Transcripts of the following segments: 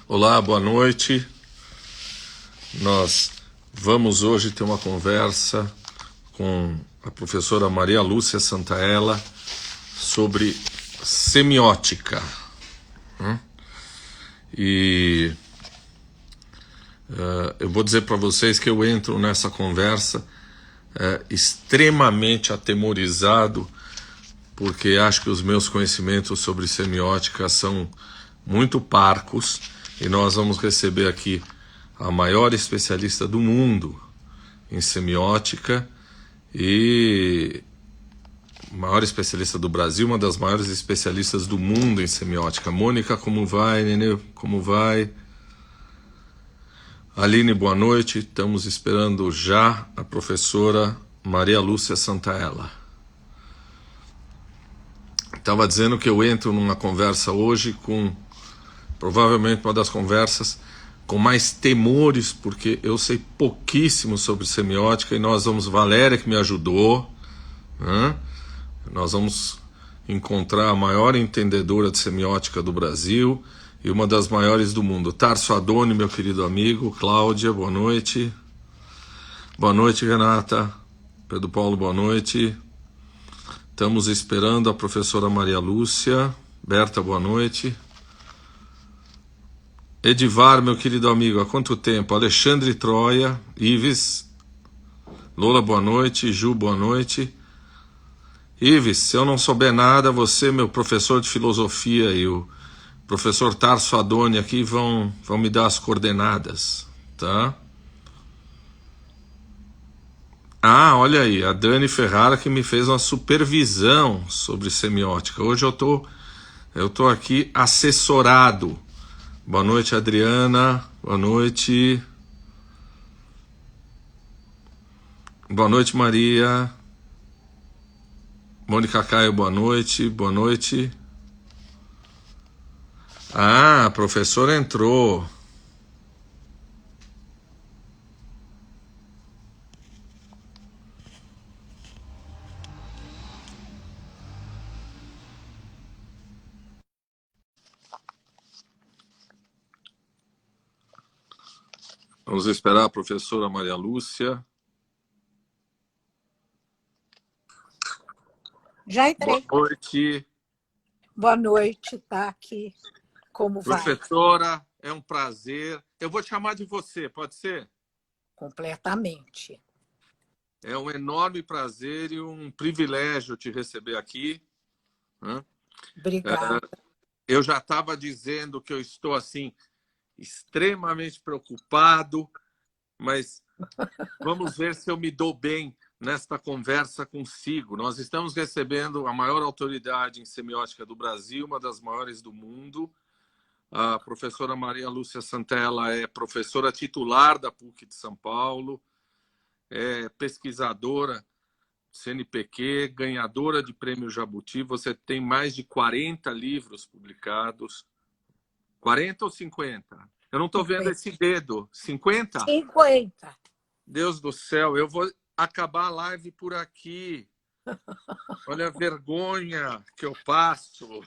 Olá, boa noite. Nós vamos hoje ter uma conversa com a professora Maria Lúcia Santaella sobre semiótica. E eu vou dizer para vocês que eu entro nessa conversa extremamente atemorizado, porque acho que os meus conhecimentos sobre semiótica são muito parcos, e nós vamos receber aqui a maior especialista do mundo em semiótica e maior especialista do Brasil, uma das maiores especialistas do mundo em semiótica. Mônica, como vai, Nenê? Como vai? Aline, boa noite. Estamos esperando já a professora Maria Lúcia Santaella. Estava dizendo que eu entro numa conversa hoje com, provavelmente uma das conversas com mais temores, porque eu sei pouquíssimo sobre semiótica, e nós vamos, Valéria que me ajudou, né? Nós vamos encontrar a maior entendedora de semiótica do Brasil e uma das maiores do mundo. Tarso Adoni, meu querido amigo. Cláudia, boa noite. Boa noite, Renata. Pedro Paulo, boa noite. Estamos esperando a professora Maria Lúcia. Berta, boa noite. Edivar, meu querido amigo, há quanto tempo? Alexandre Troia, Ives, Lola, boa noite. Ju, boa noite. Ives, se eu não souber nada, você, meu professor de filosofia, e o professor Tarso Adoni aqui vão me dar as coordenadas, tá? Ah, olha aí, a Dani Ferrara que me fez uma supervisão sobre semiótica. Hoje eu tô aqui assessorado. Boa noite, Adriana. Boa noite. Boa noite, Maria. Mônica Caio, boa noite. Boa noite. Ah, a professora entrou. Vamos esperar a professora Maria Lúcia. Já Boa entrei. noite. Boa noite, tá aqui. Como vai? Professora, é um prazer. Eu vou te chamar de você, pode ser? Completamente. É um enorme prazer e um privilégio te receber aqui. Obrigada. Eu já estava dizendo que eu estou assim extremamente preocupado, mas vamos ver se eu me dou bem nesta conversa consigo. Nós estamos recebendo a maior autoridade em semiótica do Brasil, uma das maiores do mundo. A professora Maria Lúcia Santaella é professora titular da PUC de São Paulo, é pesquisadora CNPq, ganhadora de prêmio Jabuti. Você tem mais de 40 livros publicados. 40 ou 50? Eu não estou vendo esse dedo. 50? 50. Deus do céu, eu vou acabar a live por aqui. Olha a vergonha que eu passo.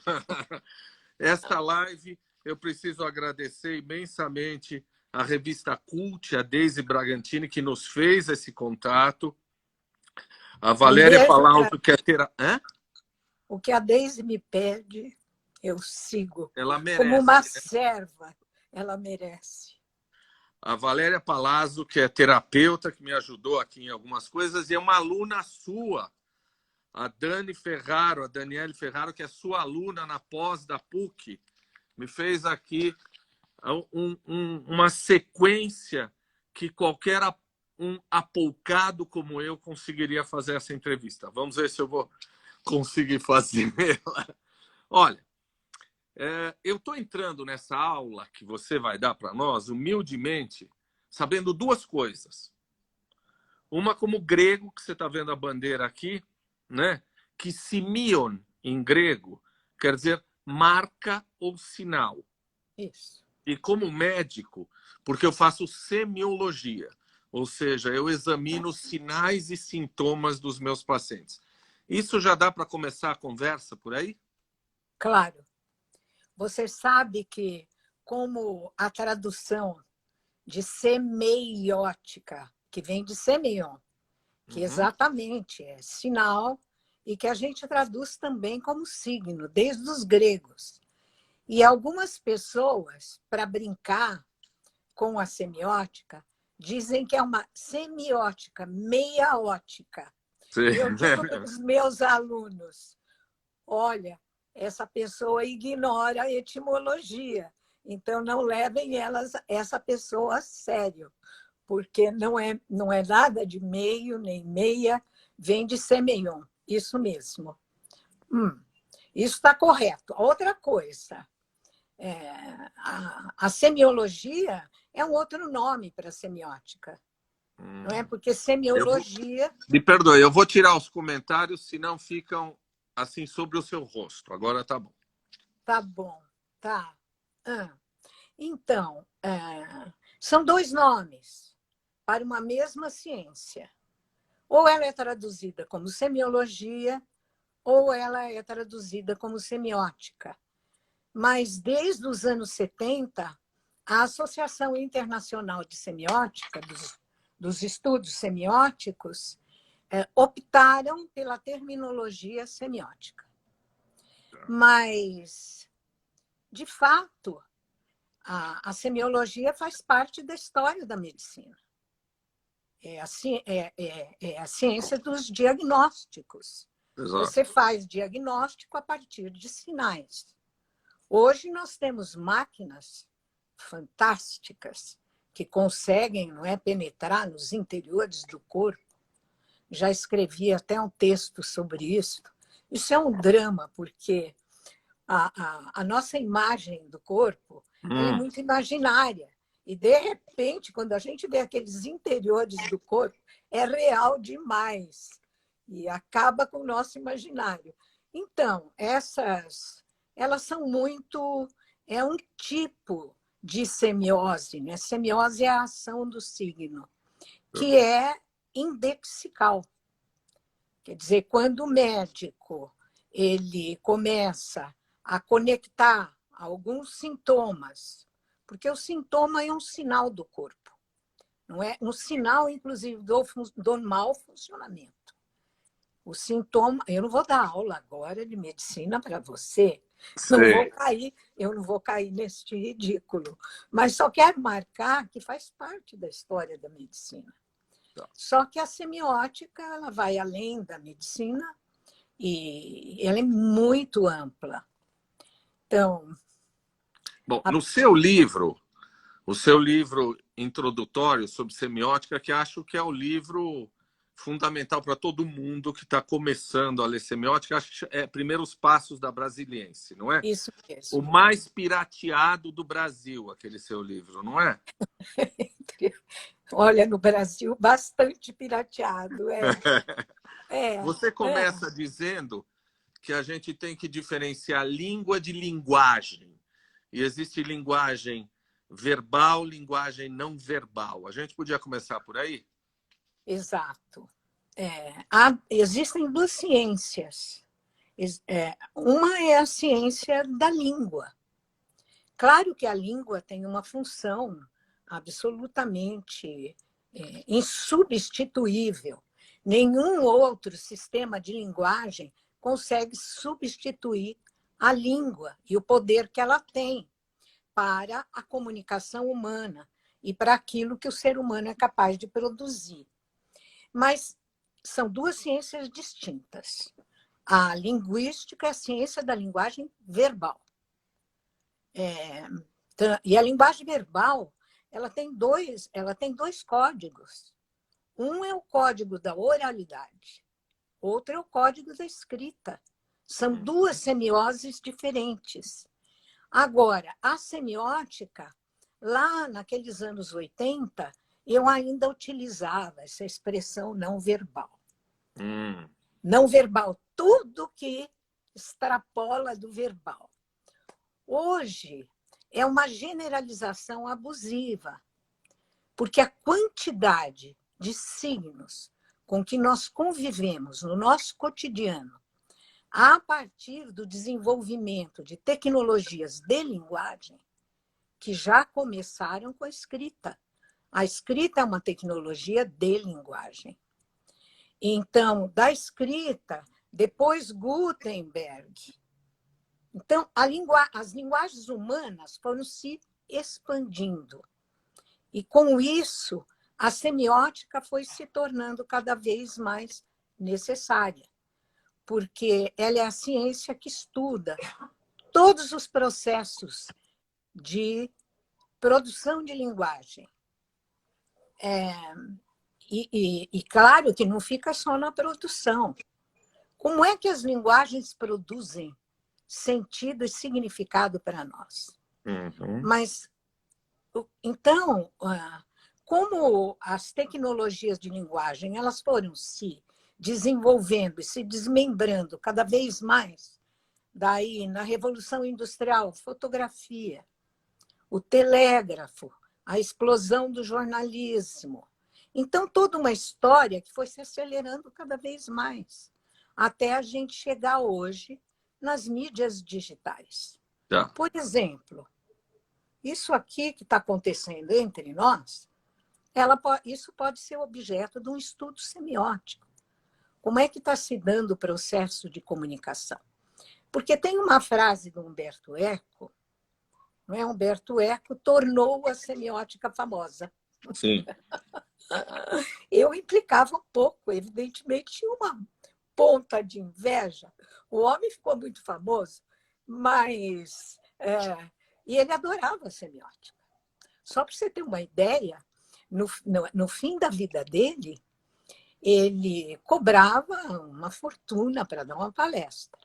Esta live eu preciso agradecer imensamente a revista Cult, a Deise Bragantini, que nos fez esse contato. A Valéria Palauto, que é O que a Deise me pede, eu sigo. Ela merece. Como uma serva, ela merece. A Valéria Palazzo, que é terapeuta, que me ajudou aqui em algumas coisas, e é uma aluna sua. A Dani Ferraro, a Daniele Ferraro, que é sua aluna na pós da PUC, me fez aqui uma sequência que qualquer um apoucado como eu conseguiria fazer essa entrevista. Vamos ver se eu vou conseguir fazer ela. Olha, eu estou entrando nessa aula que você vai dar para nós, humildemente, sabendo duas coisas. Uma como grego, que você está vendo a bandeira aqui, né? Que simion, em grego, quer dizer marca ou sinal. Isso. E como médico, porque eu faço semiologia, ou seja, eu examino sinais e sintomas dos meus pacientes. Isso já dá para começar a conversa por aí? Claro. Você sabe que como a tradução de semeiótica, que vem de semeion, que exatamente é sinal, e que a gente traduz também como signo, desde os gregos. E algumas pessoas, para brincar com a semiótica, dizem que é uma semiótica, meia ótica. Sim. E eu digo para os meus alunos, olha, essa pessoa ignora a etimologia, então não levem essa pessoa a sério, porque não é nada de meio nem meia, vem de semeion, isso mesmo. Isso está correto. Outra coisa, a semiologia é um outro nome para a semiótica, não é? Porque semiologia... Me perdoe, eu vou tirar os comentários, senão ficam assim sobre o seu rosto. Agora tá bom. Tá bom, tá. Então, são dois nomes para uma mesma ciência. Ou ela é traduzida como semiologia, ou ela é traduzida como semiótica. Mas, desde os anos 70, a Associação Internacional de Semiótica, dos estudos semióticos, optaram pela terminologia semiótica. Mas, de fato, a semiologia faz parte da história da medicina. É a ciência dos diagnósticos. Exato. Você faz diagnóstico a partir de sinais. Hoje nós temos máquinas fantásticas que conseguem, não é, penetrar nos interiores do corpo. Já escrevi até um texto sobre isso. Isso é um drama, porque a nossa imagem do corpo ela é muito imaginária. E, de repente, quando a gente vê aqueles interiores do corpo, é real demais. E acaba com o nosso imaginário. Então, elas são muito... É um tipo de semiose, né? Semiose é a ação do signo, que é indexical. Quer dizer, quando o médico ele começa a conectar alguns sintomas, porque o sintoma é um sinal do corpo, não é um sinal, inclusive, do mau funcionamento. O sintoma, eu não vou dar aula agora de medicina para você, eu não vou cair neste ridículo, mas só quero marcar que faz parte da história da medicina. Só que a semiótica ela vai além da medicina e ela é muito ampla. Então, bom, no seu livro, o seu livro introdutório sobre semiótica, que acho que é o livro fundamental para todo mundo que está começando a ler semiótica, acho que é Primeiros Passos da Brasiliense, não é? Isso mesmo. O mais pirateado do Brasil, aquele seu livro, não é? Olha, no Brasil, bastante pirateado. Você começa dizendo que a gente tem que diferenciar língua de linguagem. E existe linguagem verbal, linguagem não verbal. A gente podia começar por aí? Exato. Existem duas ciências. Uma é a ciência da língua. Claro que a língua tem uma função absolutamente insubstituível. Nenhum outro sistema de linguagem consegue substituir a língua e o poder que ela tem para a comunicação humana e para aquilo que o ser humano é capaz de produzir. Mas são duas ciências distintas. A linguística é a ciência da linguagem verbal. E a linguagem verbal ela tem dois códigos. Um é o código da oralidade, outro é o código da escrita. São duas semioses diferentes. Agora, a semiótica, lá naqueles anos 80, eu ainda utilizava essa expressão não verbal. Não verbal, tudo que extrapola do verbal. Hoje, é uma generalização abusiva, porque a quantidade de signos com que nós convivemos no nosso cotidiano, a partir do desenvolvimento de tecnologias de linguagem, que já começaram com a escrita. A escrita é uma tecnologia de linguagem. Então, da escrita, depois Gutenberg. Então, as linguagens humanas foram se expandindo. E, com isso, a semiótica foi se tornando cada vez mais necessária, porque ela é a ciência que estuda todos os processos de produção de linguagem. E claro que não fica só na produção. Como é que as linguagens produzem sentido e significado para nós? Uhum. Mas, então, como as tecnologias de linguagem elas foram se desenvolvendo e se desmembrando cada vez mais, daí na Revolução Industrial, fotografia, o telégrafo, a explosão do jornalismo. Então, toda uma história que foi se acelerando cada vez mais, até a gente chegar hoje nas mídias digitais. Tá. Por exemplo, isso aqui que está acontecendo entre nós, isso pode ser objeto de um estudo semiótico. Como é que está se dando o processo de comunicação? Porque tem uma frase do Humberto Eco, não é? Humberto Eco tornou a semiótica famosa. Sim. Eu implicava um pouco, evidentemente, tinha uma ponta de inveja. O homem ficou muito famoso, mas... e ele adorava a semiótica. Só para você ter uma ideia, no fim da vida dele, ele cobrava uma fortuna para dar uma palestra.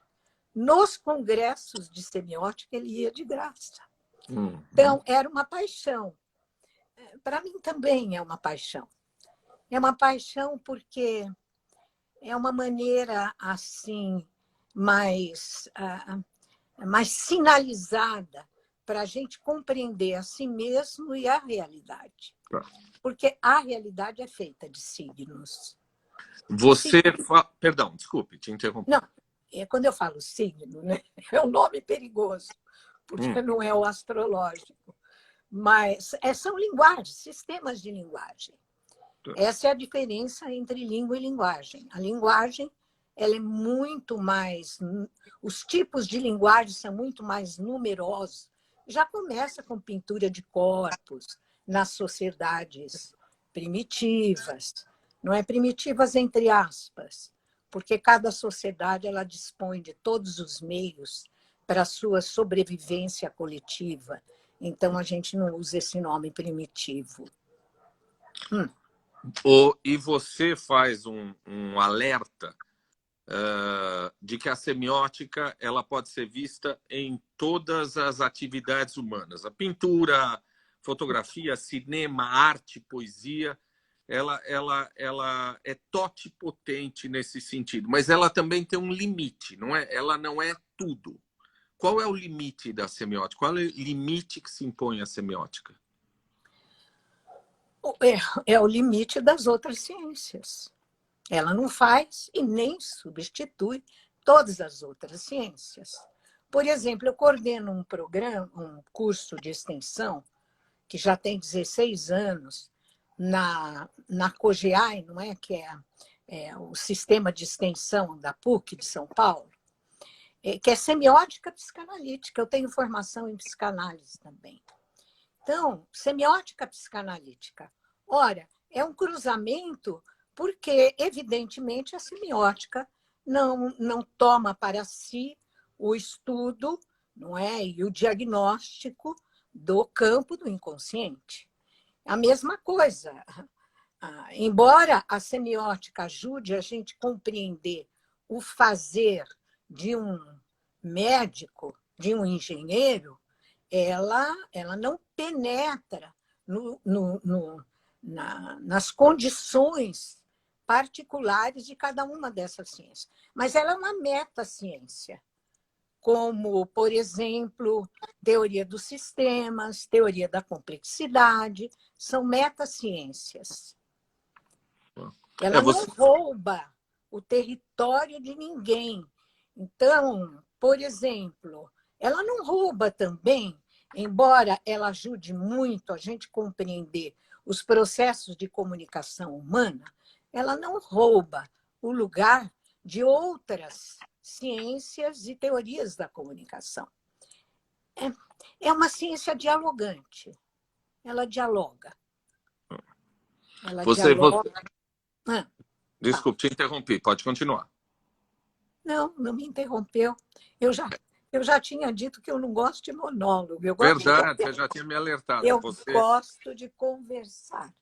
Nos congressos de semiótica, ele ia de graça. Então, era uma paixão. Para mim também é uma paixão. É uma paixão porque é uma maneira assim mais sinalizada para a gente compreender a si mesmo e a realidade. Porque a realidade é feita de signos. Perdão, desculpe, te interrompi. Não, quando eu falo signo, né, é um nome perigoso, porque não é o astrológico. Mas são linguagens, sistemas de linguagem. Essa é a diferença entre língua e linguagem. A linguagem ela é muito mais... Os tipos de linguagem são muito mais numerosos. Já começa com pintura de corpos nas sociedades primitivas. Não é primitivas entre aspas, porque cada sociedade ela dispõe de todos os meios para a sua sobrevivência coletiva. Então, a gente não usa esse nome primitivo. E você faz um alerta de que a semiótica ela pode ser vista em todas as atividades humanas. A pintura, fotografia, cinema, arte, poesia, ela é totipotente nesse sentido, mas ela também tem um limite, não é? Ela não é tudo. Qual é o limite da semiótica? Qual é o limite que se impõe à semiótica? É o limite das outras ciências. Ela não faz e nem substitui todas as outras ciências. Por exemplo, eu coordeno um curso de extensão, que já tem 16 anos, na COGEAI, não é? Que é o sistema de extensão da PUC de São Paulo, que é semiótica psicanalítica. Eu tenho formação em psicanálise também. Então, semiótica psicanalítica. Ora, é um cruzamento porque, evidentemente, a semiótica não toma para si o estudo, não é? E o diagnóstico do campo do inconsciente. A mesma coisa. Embora a semiótica ajude a gente a compreender o fazer de um médico, de um engenheiro, ela não penetra nas condições particulares de cada uma dessas ciências. Mas ela é uma metaciência, como, por exemplo, teoria dos sistemas, teoria da complexidade, são metaciências. Ela não rouba o território de ninguém. Então, por exemplo, ela não rouba também embora ela ajude muito a gente compreender os processos de comunicação humana, ela não rouba o lugar de outras ciências e teorias da comunicação. É uma ciência dialogante. Ela dialoga. Ela dialoga. Desculpe, te interrompi. Pode continuar. Não me interrompeu. Eu já tinha dito que eu não gosto de monólogo. Verdade, você já tinha me alertado. Eu gosto de conversar.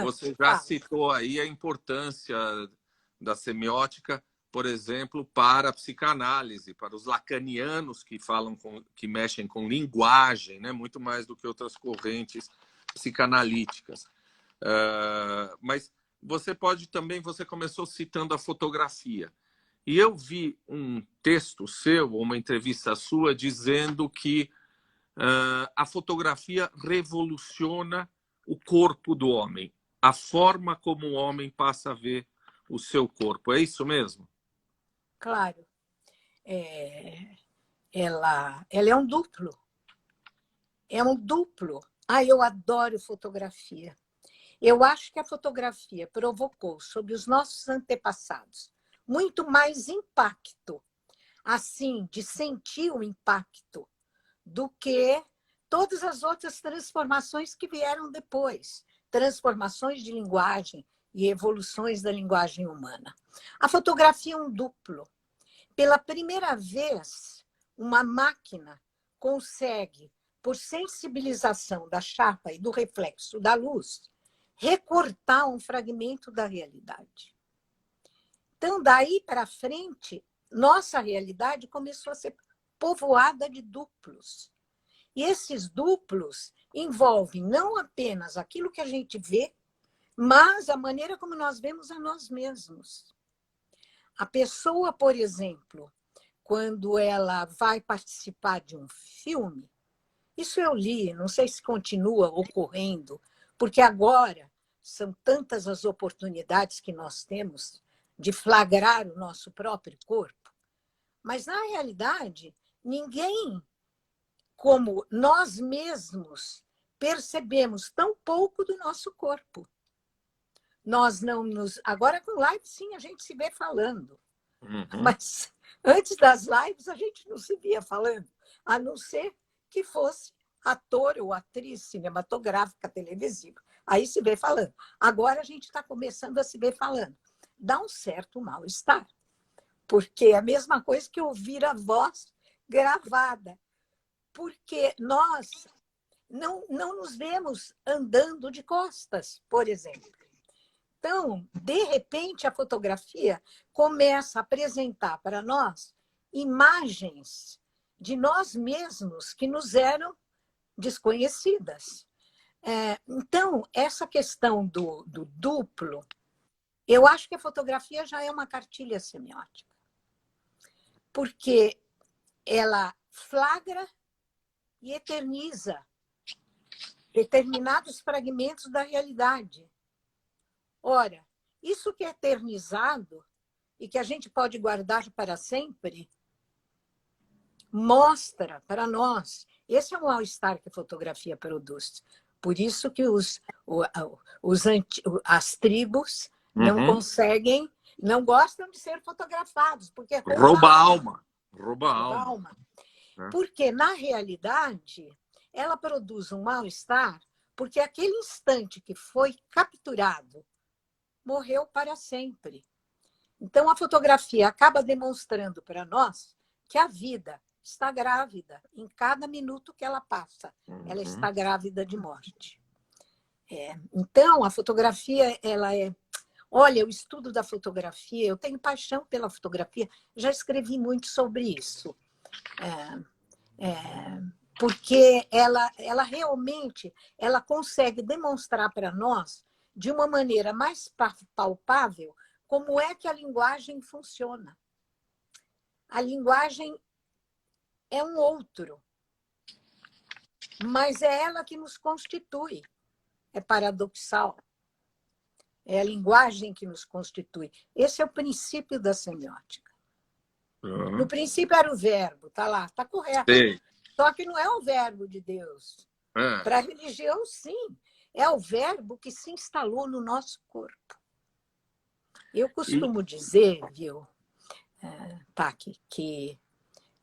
Você já citou aí a importância da semiótica, por exemplo, para a psicanálise, para os lacanianos que mexem com linguagem, né? Muito mais do que outras correntes psicanalíticas. Mas você começou citando a fotografia. E eu vi um texto seu, uma entrevista sua, dizendo que a fotografia revoluciona o corpo do homem, a forma como o homem passa a ver o seu corpo. É isso mesmo? Claro. Ela é um duplo. É um duplo. Eu adoro fotografia. Eu acho que a fotografia provocou sobre os nossos antepassados muito mais impacto, assim, de sentir o impacto, do que todas as outras transformações que vieram depois, transformações de linguagem e evoluções da linguagem humana. A fotografia é um duplo. Pela primeira vez, uma máquina consegue, por sensibilização da chapa e do reflexo da luz, recortar um fragmento da realidade. Então, daí para frente, nossa realidade começou a ser povoada de duplos. E esses duplos envolvem não apenas aquilo que a gente vê, mas a maneira como nós vemos a nós mesmos. A pessoa, por exemplo, quando ela vai participar de um filme, isso eu li, não sei se continua ocorrendo, porque agora são tantas as oportunidades que nós temos de flagrar o nosso próprio corpo, mas, na realidade, ninguém, como nós mesmos, percebemos tão pouco do nosso corpo. Nós não nos... Agora, com live, sim, a gente se vê falando. Mas antes das lives, a gente não se via falando, a não ser que fosse ator ou atriz cinematográfica, televisiva. Aí se vê falando. Agora a gente está começando a se ver falando. Dá um certo mal-estar, porque é a mesma coisa que ouvir a voz gravada, porque nós não nos vemos andando de costas, por exemplo. Então, de repente, a fotografia começa a apresentar para nós imagens de nós mesmos que nos eram desconhecidas. Então, essa questão do duplo, eu acho que a fotografia já é uma cartilha semiótica, porque ela flagra e eterniza determinados fragmentos da realidade. Ora, isso que é eternizado e que a gente pode guardar para sempre, mostra para nós. Esse é o mal-estar que a fotografia produz. Por isso que as tribos não conseguem, não gostam de ser fotografados, porque rouba a alma. Rouba a alma. Porque, na realidade, ela produz um mal-estar porque aquele instante que foi capturado morreu para sempre. Então, a fotografia acaba demonstrando para nós que a vida está grávida em cada minuto que ela passa. Ela está grávida de morte. Então, a fotografia, ela é... Olha, o estudo da fotografia, eu tenho paixão pela fotografia, já escrevi muito sobre isso. Porque ela realmente ela consegue demonstrar para nós, de uma maneira mais palpável, como é que a linguagem funciona. A linguagem é um outro, mas é ela que nos constitui. É paradoxal. É a linguagem que nos constitui. Esse é o princípio da semiótica. No princípio era o verbo, está lá, está correto. Sei. Só que não é o verbo de Deus. É. Para a religião, sim. É o verbo que se instalou no nosso corpo. Eu costumo dizer, viu, Taki, que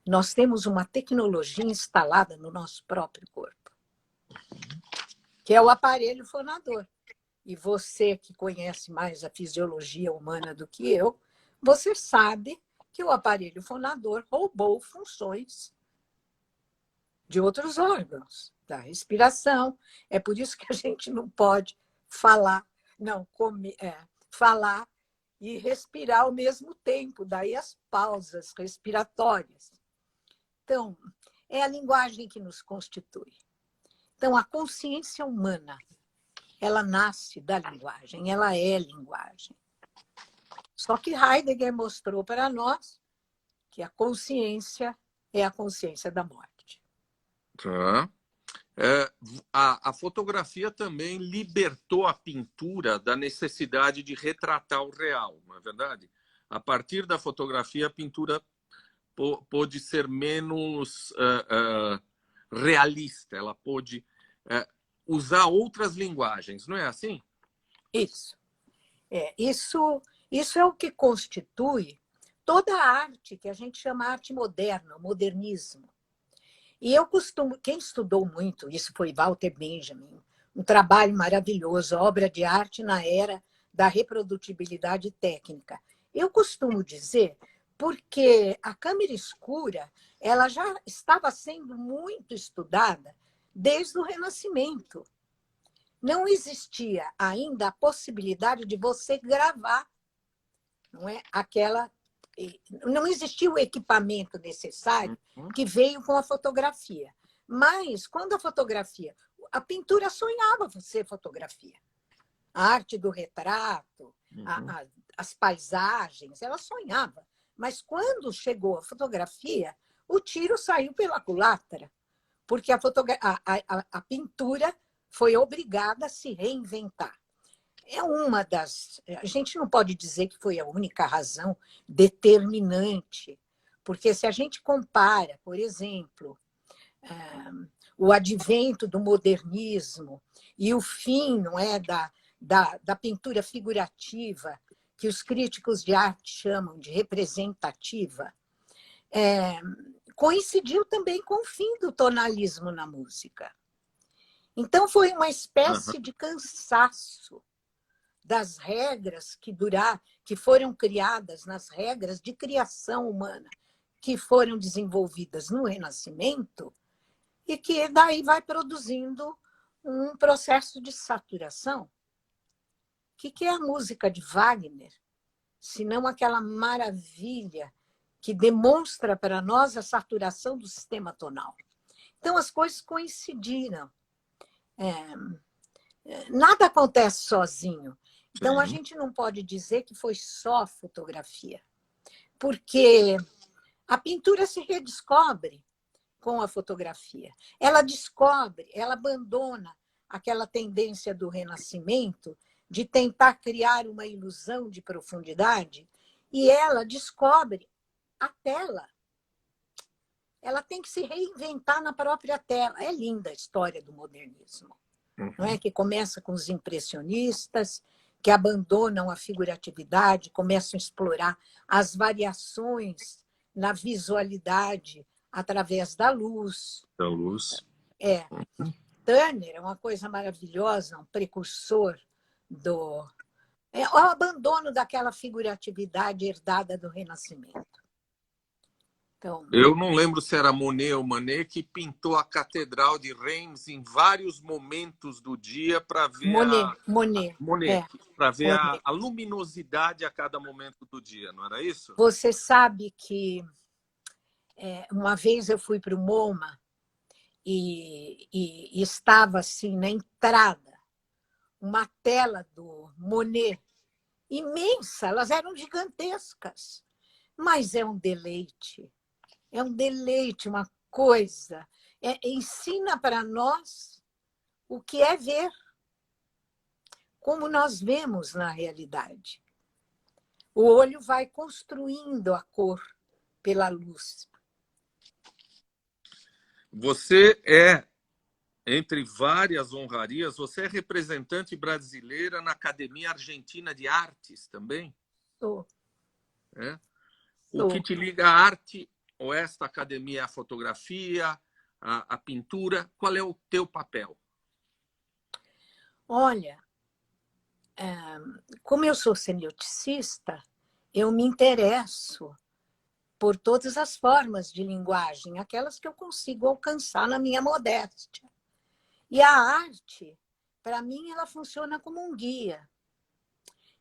nós temos uma tecnologia instalada no nosso próprio corpo, que é o aparelho fonador. E você que conhece mais a fisiologia humana do que eu, você sabe que o aparelho fonador roubou funções de outros órgãos, da respiração. É por isso que a gente não pode falar, não comer, falar e respirar ao mesmo tempo, daí as pausas respiratórias. Então, é a linguagem que nos constitui. Então, a consciência humana, ela nasce da linguagem, ela é linguagem. Só que Heidegger mostrou para nós que a consciência é a consciência da morte. Tá. A fotografia também libertou a pintura da necessidade de retratar o real, não é verdade? A partir da fotografia, a pintura pôde ser menos realista, ela pôde usar outras linguagens, não é assim? Isso. Isso é o que constitui toda a arte que a gente chama arte moderna, modernismo. E eu costumo, quem estudou muito isso foi Walter Benjamin, um trabalho maravilhoso, obra de arte na era da reprodutibilidade técnica. Eu costumo dizer porque a câmera escura ela já estava sendo muito estudada desde o Renascimento. Não existia ainda a possibilidade de você gravar, não é? Não existia o equipamento necessário que veio com a fotografia. Mas, quando a pintura sonhava ser fotografia. A arte do retrato, as paisagens, ela sonhava. Mas, quando chegou a fotografia, o tiro saiu pela culatra, porque a pintura foi obrigada a se reinventar. É uma das. A gente não pode dizer que foi a única razão determinante, porque se a gente compara, por exemplo, o advento do modernismo e o fim, não é, da pintura figurativa, que os críticos de arte chamam de representativa, coincidiu também com o fim do tonalismo na música. Então, foi uma espécie de cansaço das regras que foram criadas, nas regras de criação humana, que foram desenvolvidas no Renascimento, e que daí vai produzindo um processo de saturação. O que é a música de Wagner, senão aquela maravilha que demonstra para nós a saturação do sistema tonal? Então, as coisas coincidiram. Nada acontece sozinho. Então, a gente não pode dizer que foi só fotografia, porque a pintura se redescobre com a fotografia. Ela descobre, ela abandona aquela tendência do Renascimento de tentar criar uma ilusão de profundidade e ela descobre a tela. Ela tem que se reinventar na própria tela. É linda a história do modernismo, não é? Que começa com os impressionistas, que abandonam a figuratividade, começam a explorar as variações na visualidade através da luz. Da luz. Turner é uma coisa maravilhosa, um precursor o abandono daquela figuratividade herdada do Renascimento. Então, eu não lembro se era Monet ou Manet que pintou a Catedral de Reims em vários momentos do dia para ver para ver a luminosidade a cada momento do dia, não era isso? Você sabe que uma vez eu fui para o MoMA e estava assim na entrada uma tela do Monet imensa, elas eram gigantescas, mas é um deleite, uma coisa, ensina para nós o que é ver, como nós vemos na realidade. O olho vai construindo a cor pela luz. Você é, entre várias honrarias, você é representante brasileira na Academia Argentina de Artes também? Sou, É? O que sou. te liga à arte, ou esta academia, a fotografia, a pintura, qual é o teu papel? Olha, como eu sou semioticista, eu me interesso por todas as formas de linguagem, aquelas que eu consigo alcançar na minha modéstia. E a arte, para mim, ela funciona como um guia.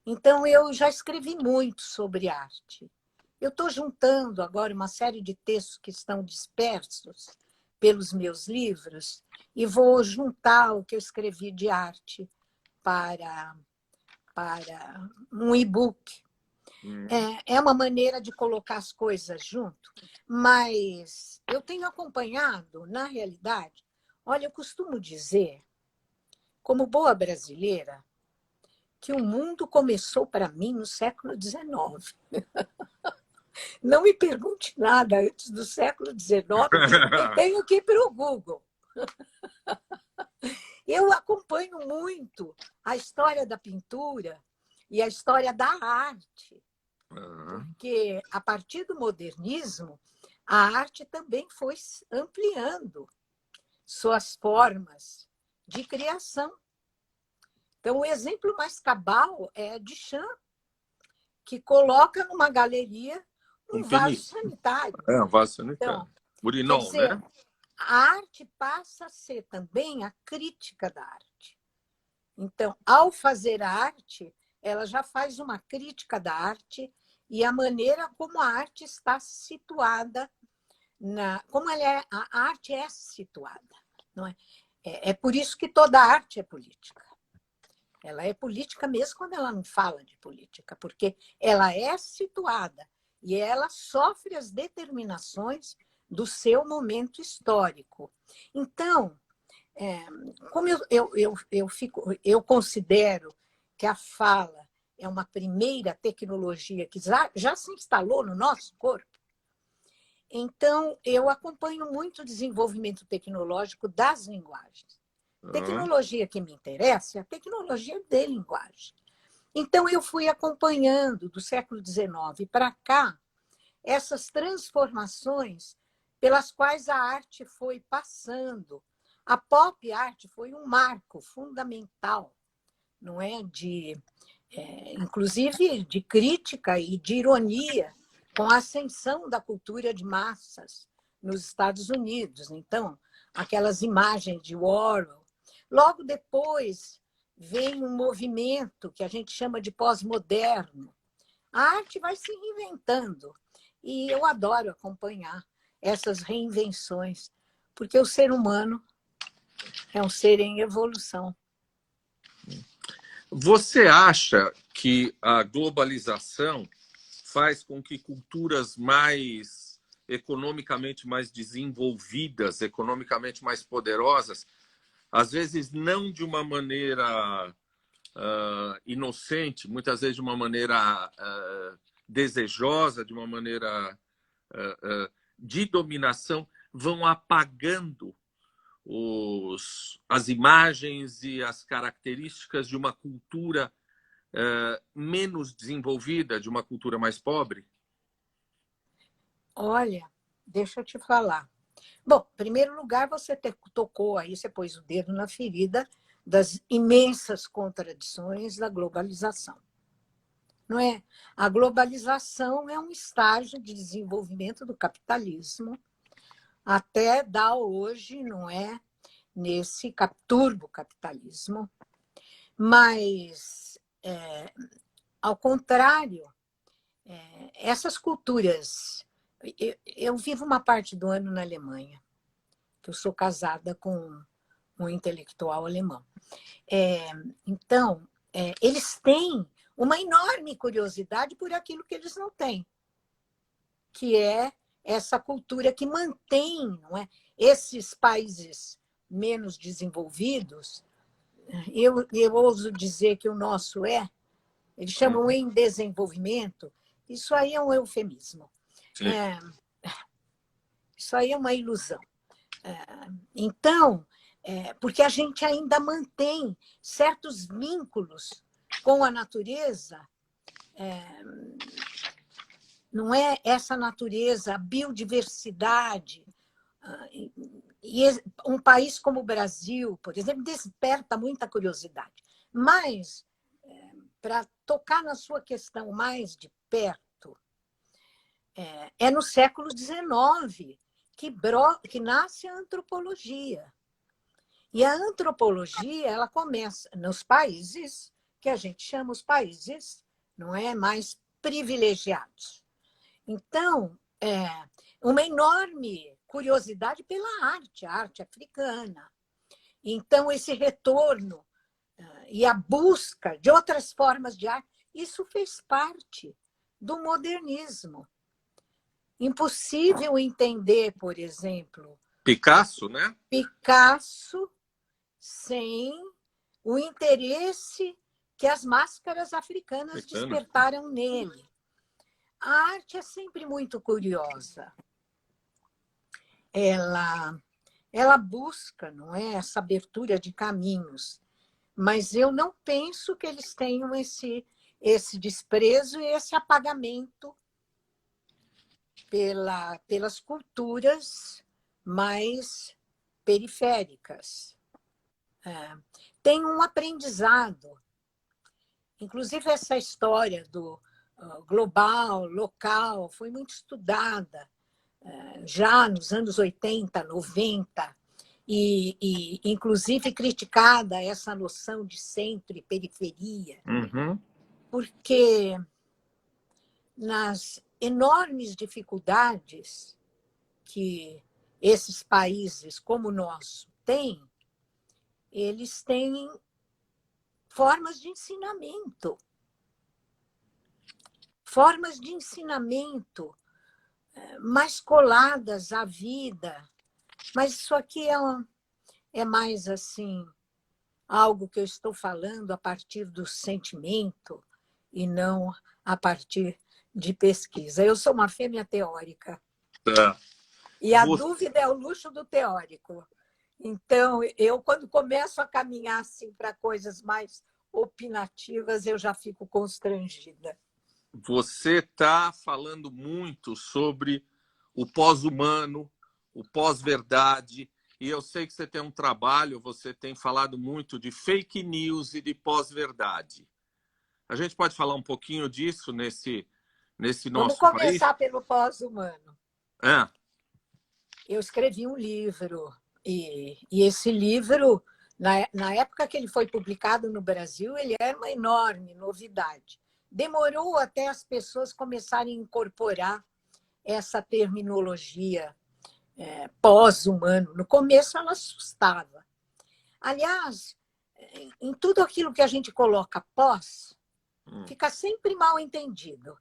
Então, eu já escrevi muito sobre arte. Eu estou juntando agora uma série de textos que estão dispersos pelos meus livros e vou juntar o que eu escrevi de arte para um e-book. É uma maneira de colocar as coisas junto, mas eu tenho acompanhado, na realidade, olha, eu costumo dizer, como boa brasileira, que o mundo começou para mim no século XIX. Não me pergunte nada antes do século XIX, eu tenho que ir para o Google. Eu acompanho muito a história da pintura e a história da arte, porque a partir do modernismo, a arte também foi ampliando suas formas de criação. Então, o exemplo mais cabal é Duchamp, que coloca numa galeria um vaso Pinista. sanitário. É, um vaso sanitário. Então, quer Burinon, dizer, né? a arte passa a ser também a crítica da arte. Então, ao fazer a arte, ela já faz uma crítica da arte e a maneira como a arte está situada, como a arte é situada. Não é? É por isso que toda arte é política. Ela é política mesmo quando ela não fala de política, porque ela é situada e ela sofre as determinações do seu momento histórico. Então, como eu considero que a fala é uma primeira tecnologia que já se instalou no nosso corpo, então eu acompanho muito o desenvolvimento tecnológico das linguagens. Tecnologia que me interessa é a tecnologia de linguagem. Então, eu fui acompanhando do século XIX para cá essas transformações pelas quais a arte foi passando. A pop art foi um marco fundamental, não é? Inclusive de crítica e de ironia com a ascensão da cultura de massas nos Estados Unidos. Então, aquelas imagens de Warhol. Logo depois, vem um movimento que a gente chama de pós-moderno. A arte vai se reinventando e eu adoro acompanhar essas reinvenções, porque o ser humano é um ser em evolução. Você acha que a globalização faz com que culturas mais economicamente mais desenvolvidas, economicamente mais poderosas, às vezes não de uma maneira inocente, muitas vezes de uma maneira desejosa, de uma maneira de dominação, vão apagando as imagens e as características de uma cultura menos desenvolvida, de uma cultura mais pobre? Olha, deixa eu te falar. Bom, em primeiro lugar, você tocou aí, você pôs o dedo na ferida das imensas contradições da globalização. Não é? A globalização é um estágio de desenvolvimento do capitalismo até dar hoje, não é, nesse turbocapitalismo, mas, ao contrário, essas culturas... Eu vivo uma parte do ano na Alemanha, que eu sou casada com um intelectual alemão. Então, eles têm uma enorme curiosidade por aquilo que eles não têm, que é essa cultura que mantém, não é, esses países menos desenvolvidos. Eu ouso dizer que o nosso eles chamam em desenvolvimento, isso aí é um eufemismo. Isso aí é uma ilusão. Então, porque a gente ainda mantém certos vínculos com a natureza, não é essa natureza, a biodiversidade. E um país como o Brasil, por exemplo, desperta muita curiosidade. Mas, para tocar na sua questão mais de perto, é no século XIX que nasce a antropologia. E a antropologia ela começa nos países que a gente chama os países não é mais privilegiados. Então, uma enorme curiosidade pela arte, a arte africana. Então, esse retorno e a busca de outras formas de arte, isso fez parte do modernismo. Impossível entender, por exemplo, Picasso, né? Picasso sem o interesse que as máscaras africanas despertaram nele. A arte é sempre muito curiosa. Ela busca, não é, essa abertura de caminhos, mas eu não penso que eles tenham esse desprezo e esse apagamento pelas culturas mais periféricas. Tem um aprendizado, inclusive essa história do global, local, foi muito estudada já nos anos 80, 90, e inclusive criticada essa noção de centro e periferia, porque nas enormes dificuldades que esses países como o nosso têm, eles têm formas de ensinamento. Formas de ensinamento mais coladas à vida. Mas isso aqui é mais assim, algo que eu estou falando a partir do sentimento e não a partir de pesquisa. Eu sou uma fêmea teórica. E a dúvida é o luxo do teórico. Então, eu, quando começo a caminhar assim, para coisas mais opinativas, eu já fico constrangida. Você está falando muito sobre o pós-humano, o pós-verdade, e eu sei que você tem um trabalho, você tem falado muito de fake news e de pós-verdade. A gente pode falar um pouquinho disso nesse nosso país? Vamos começar pelo pós-humano. É. Eu escrevi um livro, e esse livro, na época que ele foi publicado no Brasil, ele era uma enorme novidade. Demorou até as pessoas começarem a incorporar essa terminologia pós-humano. No começo, ela assustava. Aliás, em tudo aquilo que a gente coloca pós, fica sempre mal entendido,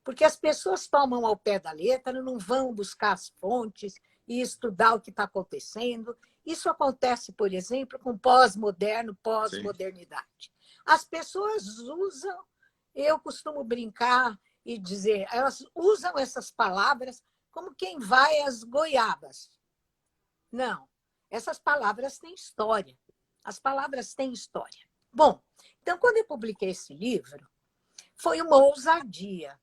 porque as pessoas tomam ao pé da letra, não vão buscar as fontes e estudar o que está acontecendo. Isso acontece, por exemplo, com pós-moderno, pós-modernidade. As pessoas usam, eu costumo brincar e dizer, elas usam essas palavras como quem vai às goiabas. Não, essas palavras têm história. As palavras têm história. Bom, então, quando eu publiquei esse livro, foi uma ousadia,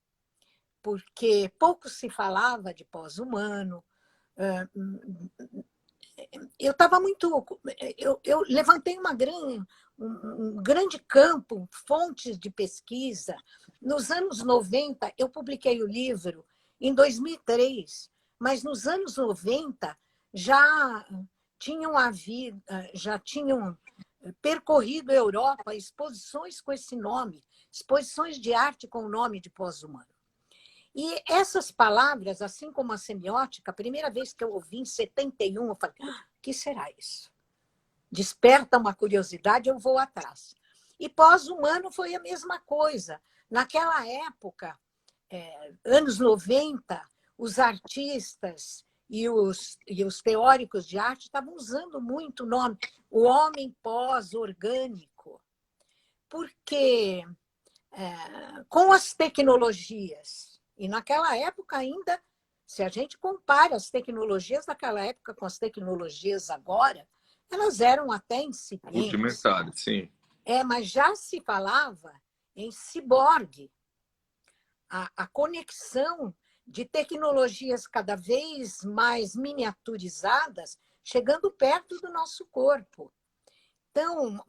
porque pouco se falava de pós-humano. Eu estava muito... Eu levantei um grande campo, fontes de pesquisa. Nos anos 90, eu publiquei o livro em 2003, mas nos anos 90 já tinham percorrido a Europa exposições com esse nome, exposições de arte com o nome de pós-humano. E essas palavras, assim como a semiótica, a primeira vez que eu ouvi, em 71, eu falei, o que será isso? Desperta uma curiosidade, eu vou atrás. E pós-humano foi a mesma coisa. Naquela época, anos 90, os artistas e os teóricos de arte estavam usando muito o nome, o homem pós-orgânico, porque com as tecnologias, e naquela época ainda Se a gente compara as tecnologias daquela época com as tecnologias agora, elas eram até incipientes. Rudimentares, sim. Mas já se falava em ciborgue, a conexão de tecnologias cada vez mais miniaturizadas chegando perto do nosso corpo. Então,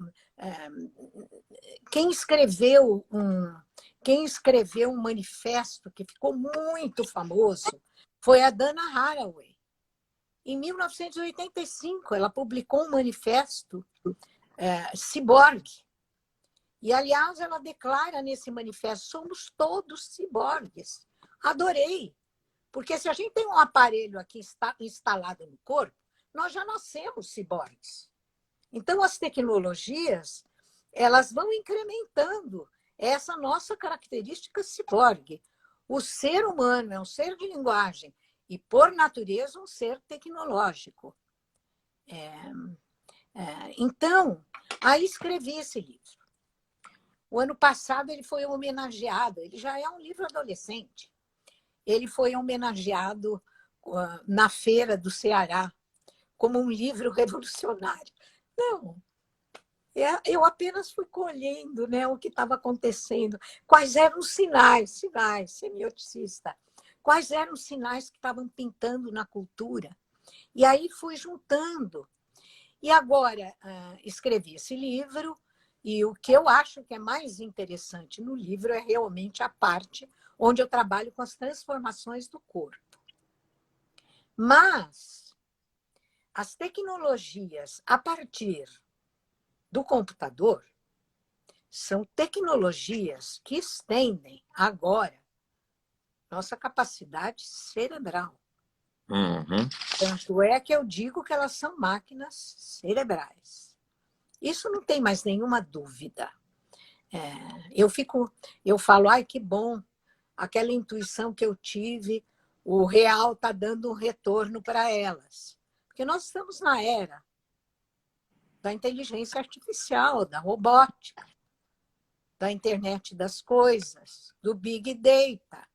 quem escreveu um manifesto que ficou muito famoso foi a Dana Haraway. Em 1985, ela publicou um manifesto ciborgue. E, aliás, ela declara nesse manifesto: somos todos ciborgues. Adorei, porque se a gente tem um aparelho aqui instalado no corpo, nós já nascemos ciborgues. Então, as tecnologias, elas vão incrementando essa nossa característica ciborgue. O ser humano é um ser de linguagem e, por natureza, um ser tecnológico. Então, aí escrevi esse livro. O ano passado ele foi homenageado, ele já é um livro adolescente. Ele foi homenageado na Feira do Ceará como um livro revolucionário. Não, eu apenas fui colhendo, né, o que estava acontecendo. Quais eram os sinais, semioticista, quais eram os sinais que estavam pintando na cultura. E aí fui juntando. E agora escrevi esse livro, e o que eu acho que é mais interessante no livro é realmente a parte onde eu trabalho com as transformações do corpo. Mas as tecnologias a partir do computador são tecnologias que estendem agora nossa capacidade cerebral. Uhum. Tanto é que eu digo que elas são máquinas cerebrais. Isso não tem mais nenhuma dúvida. Eu falo, ai, que bom, aquela intuição que eu tive, o real está dando um retorno para elas. Porque nós estamos na era da inteligência artificial, da robótica, da internet das coisas, do Big Data.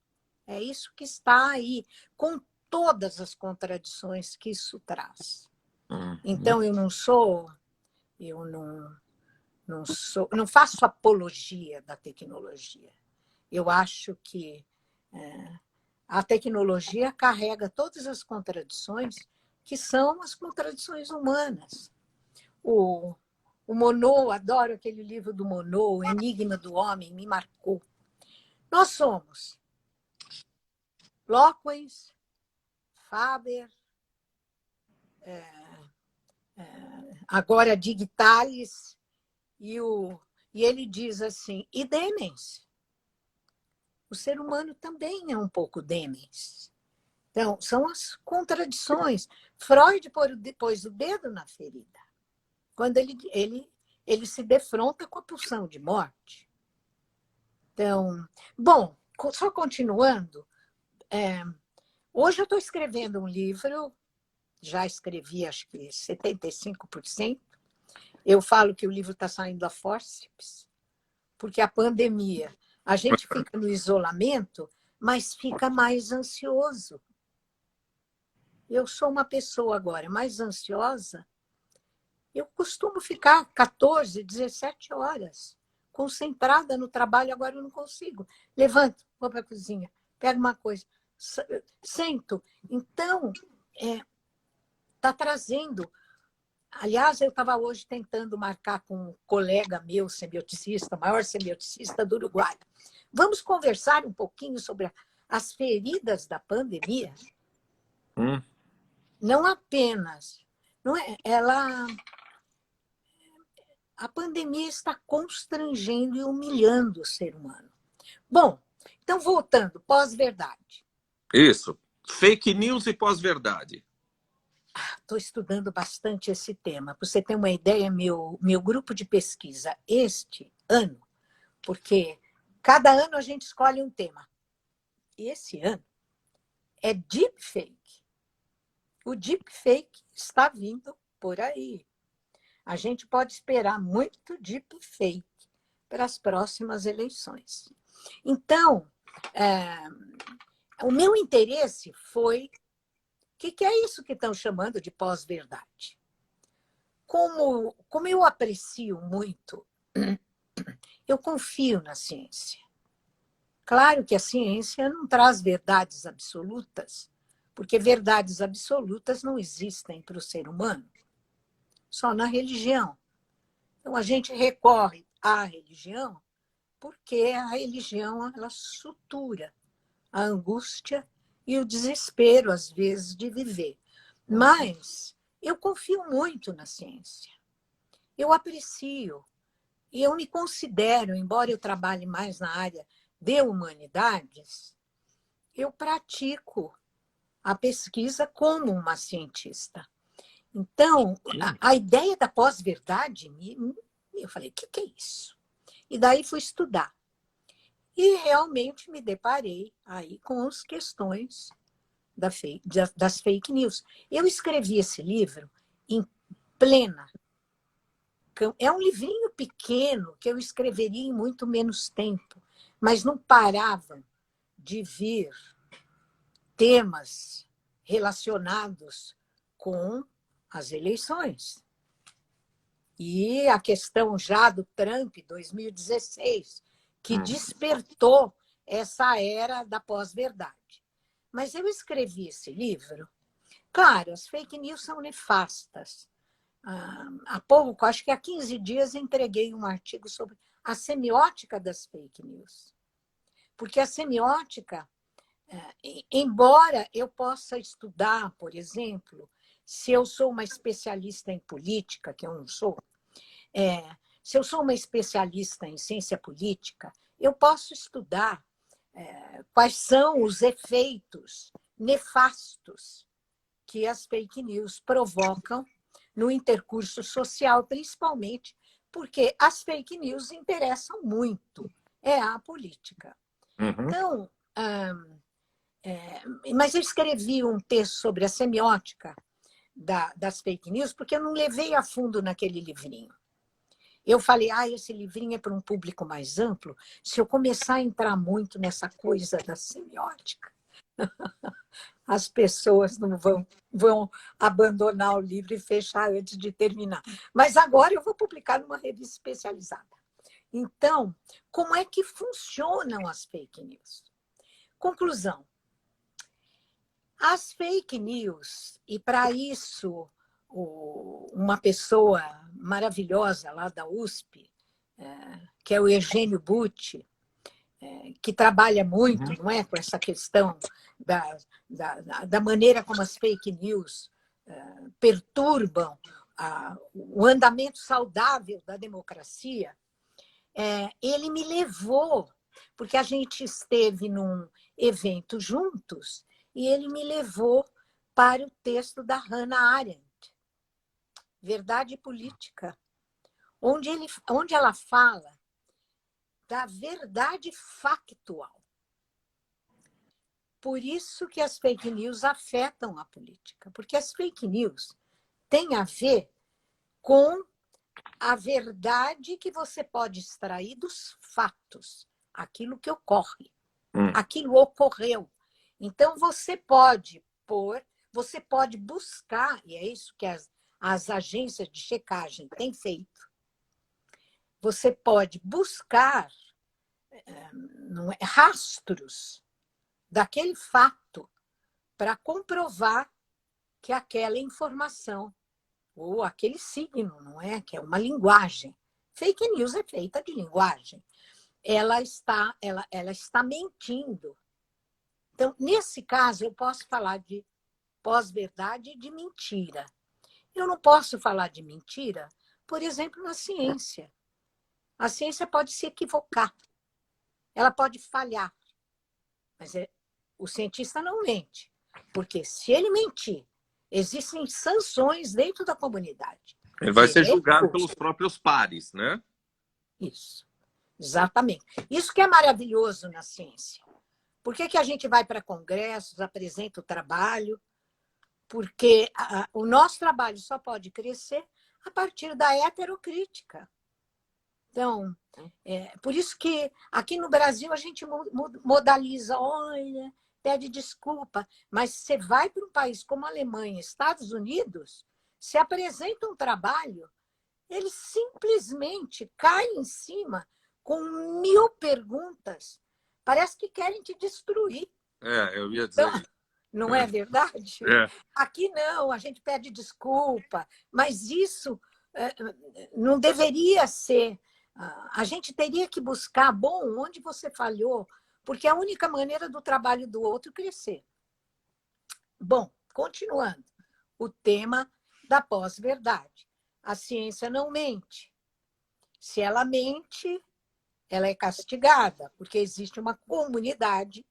É isso que está aí, com todas as contradições que isso traz. Então, eu não faço apologia da tecnologia. Eu acho que a tecnologia carrega todas as contradições que são as contradições humanas. O Monod, adoro aquele livro do Monod, O Enigma do Homem, me marcou. Nós somos Locke, Faber, agora Digitalis, e ele diz assim, e Demens. O ser humano também é um pouco Demens. Então, são as contradições. Freud pôs o dedo na ferida, quando ele se defronta com a pulsão de morte. Então, bom, só continuando, hoje eu estou escrevendo um livro, já escrevi acho que 75%. Eu falo que o livro está saindo a fórceps, porque a pandemia, a gente fica no isolamento, mas fica mais ansioso. Eu sou uma pessoa agora mais ansiosa. Eu costumo ficar 14, 17 horas concentrada no trabalho, agora eu não consigo. Levanto, vou para a cozinha, pego uma coisa, sento. Então, está trazendo. Aliás, eu estava hoje tentando marcar com um colega meu, semioticista, o maior semioticista do Uruguai. Vamos conversar um pouquinho sobre as feridas da pandemia? Não apenas. Não é, a pandemia está constrangendo e humilhando o ser humano. Bom, então, voltando, pós-verdade. Isso. Fake news e pós-verdade. Estou estudando bastante esse tema. Para você ter uma ideia, meu grupo de pesquisa este ano, porque cada ano a gente escolhe um tema. Esse ano é deepfake. O deepfake está vindo por aí. A gente pode esperar muito deepfake para as próximas eleições. Então, o meu interesse foi o que é isso que estão chamando de pós-verdade. Como eu aprecio muito, eu confio na ciência. Claro que a ciência não traz verdades absolutas, porque verdades absolutas não existem para o ser humano, só na religião. Então, a gente recorre à religião porque a religião ela sutura a angústia e o desespero, às vezes, de viver. Mas eu confio muito na ciência. Eu aprecio. E eu me considero, embora eu trabalhe mais na área de humanidades, eu pratico a pesquisa como uma cientista. Então, a ideia da pós-verdade, eu falei, o que é isso? E daí fui estudar. E realmente me deparei aí com as questões das fake news. Eu escrevi esse livro em plena. É um livrinho pequeno que eu escreveria em muito menos tempo, mas não paravam de vir temas relacionados com as eleições. E a questão já do Trump, 2016, que despertou essa era da pós-verdade. Mas eu escrevi esse livro. Claro, as fake news são nefastas. Há pouco, acho que há 15 dias, entreguei um artigo sobre a semiótica das fake news. Porque a semiótica, embora eu possa estudar, por exemplo, se eu sou uma especialista em política, que eu não sou, se eu sou uma especialista em ciência política, eu posso estudar quais são os efeitos nefastos que as fake news provocam no intercurso social, principalmente porque as fake news interessam muito a política. Então, mas eu escrevi um texto sobre a semiótica das fake news porque eu não levei a fundo naquele livrinho. Eu falei, esse livrinho é para um público mais amplo. Se eu começar a entrar muito nessa coisa da semiótica, as pessoas não vão abandonar o livro e fechar antes de terminar. Mas agora eu vou publicar numa revista especializada. Então, como é que funcionam as fake news? Conclusão. As fake news, e para isso uma pessoa maravilhosa lá da USP, que é o Eugênio Butti, que trabalha muito, não é, com essa questão da maneira como as fake news perturbam o andamento saudável da democracia, ele me levou, porque a gente esteve num evento juntos, e ele me levou para o texto da Hannah Arendt, Verdade e Política, onde ela fala da verdade factual. Por isso que as fake news afetam a política, porque as fake news têm a ver com a verdade que você pode extrair dos fatos, aquilo que ocorre, aquilo ocorreu. Então, você pode buscar, e é isso que as agências de checagem têm feito, você pode buscar rastros daquele fato para comprovar que aquela informação ou aquele signo, não é? Que é uma linguagem. Fake news é feita de linguagem. Ela está mentindo. Então, nesse caso, eu posso falar de pós-verdade e de mentira. Eu não posso falar de mentira, por exemplo, na ciência. A ciência pode se equivocar, ela pode falhar, mas o cientista não mente, porque se ele mentir, existem sanções dentro da comunidade. Ele vai ser julgado pelos próprios pares, né? Isso, exatamente. Isso que é maravilhoso na ciência. Por que a gente vai para congressos, apresenta o trabalho? Porque o nosso trabalho só pode crescer a partir da heterocrítica. Então, por isso que aqui no Brasil a gente modaliza, olha, pede desculpa. Mas você vai para um país como a Alemanha, Estados Unidos, se apresenta um trabalho, eles simplesmente caem em cima com 1000 perguntas. Parece que querem te destruir. Eu ia Então, dizer isso. não é verdade? É. Aqui não, a gente pede desculpa, mas isso não deveria ser. A gente teria que buscar, bom, onde você falhou, porque é a única maneira do trabalho do outro crescer. Bom, continuando, o tema da pós-verdade. A ciência não mente. Se ela mente, ela é castigada, porque existe uma comunidade,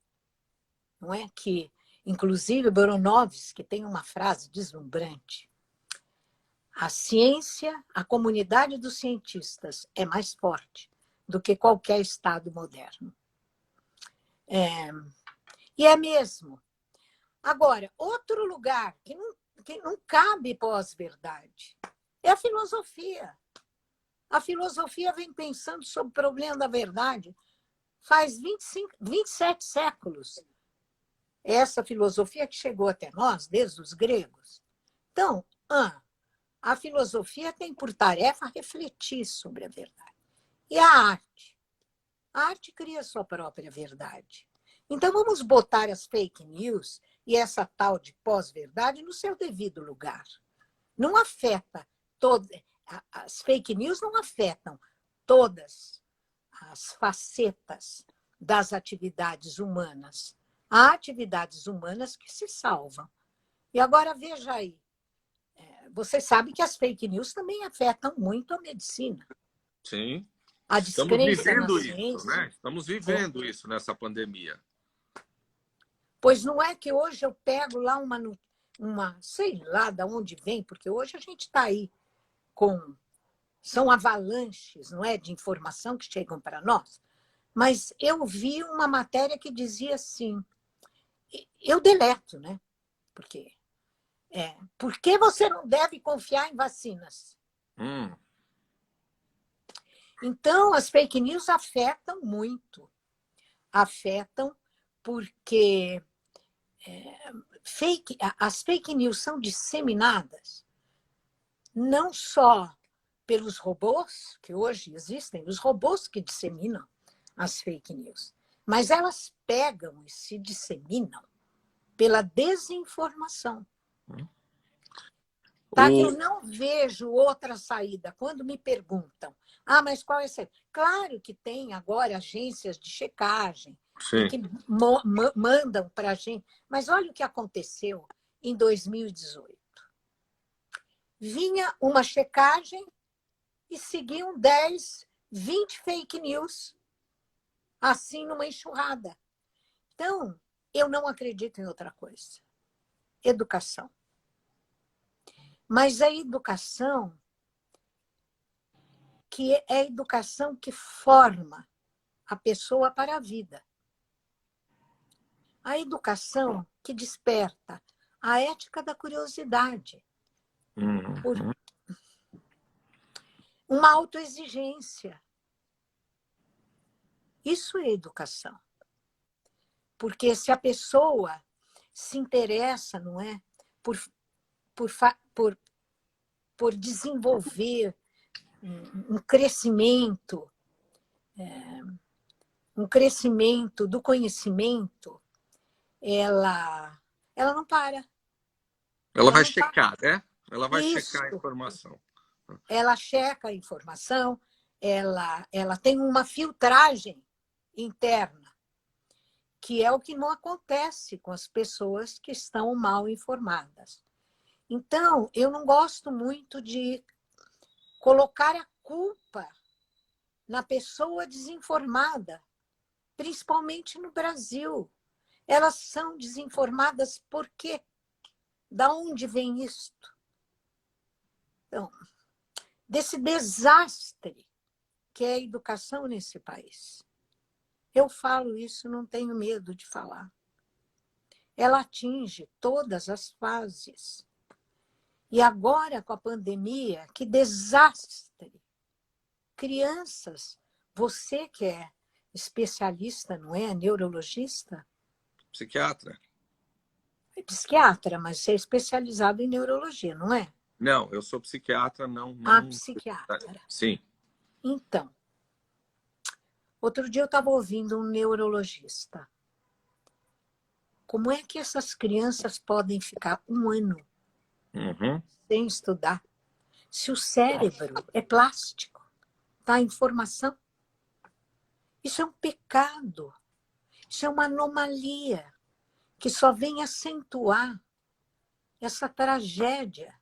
não é? Que, inclusive, Boronovsky tem uma frase deslumbrante. A ciência, a comunidade dos cientistas é mais forte do que qualquer Estado moderno. E é mesmo. Agora, outro lugar que não cabe pós-verdade é a filosofia. A filosofia vem pensando sobre o problema da verdade faz 27 séculos. Essa filosofia que chegou até nós, desde os gregos. Então, a filosofia tem por tarefa refletir sobre a verdade. E a arte? A arte cria sua própria verdade. Então, vamos botar as fake news e essa tal de pós-verdade no seu devido lugar. Não afeta as fake news não afetam todas as facetas das atividades humanas. Há atividades humanas que se salvam. E agora veja aí, você sabe que as fake news também afetam muito a medicina. Sim. A Estamos descrença na vivendo isso, ciência. né? Estamos vivendo isso nessa pandemia. Pois não é que hoje eu pego lá sei lá de onde vem, porque hoje a gente está aí são avalanches, não é, de informação que chegam para nós. Mas eu vi uma matéria que dizia assim, eu deleto, né? Porque por que você não deve confiar em vacinas? Então, as fake news afetam muito. Afetam porque as fake news são disseminadas não só pelos robôs, que hoje existem, os robôs que disseminam as fake news, mas elas pegam e se disseminam pela desinformação. Tá? Que eu não vejo outra saída. Quando me perguntam, mas qual é a saída? Claro que tem agora agências de checagem e que mandam para a gente. Mas olha o que aconteceu em 2018. Vinha uma checagem e seguiam 10, 20 fake news, assim, numa enxurrada. Então, eu não acredito em outra coisa. Educação. Mas a educação que é a educação que forma a pessoa para a vida. A educação que desperta a ética da curiosidade. Por uma autoexigência. Isso é educação. Porque se a pessoa se interessa, não é, por desenvolver um crescimento do conhecimento, ela não para. Ela vai checar, né? Ela vai checar a Isso. informação. Ela checa a informação, ela tem uma filtragem interna, que é o que não acontece com as pessoas que estão mal informadas. Então, eu não gosto muito de colocar a culpa na pessoa desinformada, principalmente no Brasil. Elas são desinformadas por quê? Da onde vem isto? Então, desse desastre que é a educação nesse país. Eu falo isso, não tenho medo de falar. Ela atinge todas as fases. E agora, com a pandemia, que desastre! Crianças, você que é especialista, não é? Neurologista, Psiquiatra. É psiquiatra, mas você é especializado em neurologia, não é? Não, eu sou psiquiatra, não. Psiquiatra. Sim. Então, outro dia eu estava ouvindo um neurologista. Como é que essas crianças podem ficar um ano Uhum. sem estudar? Se o cérebro é plástico, tá? Informação. Isso é um pecado. Isso é uma anomalia que só vem acentuar essa tragédia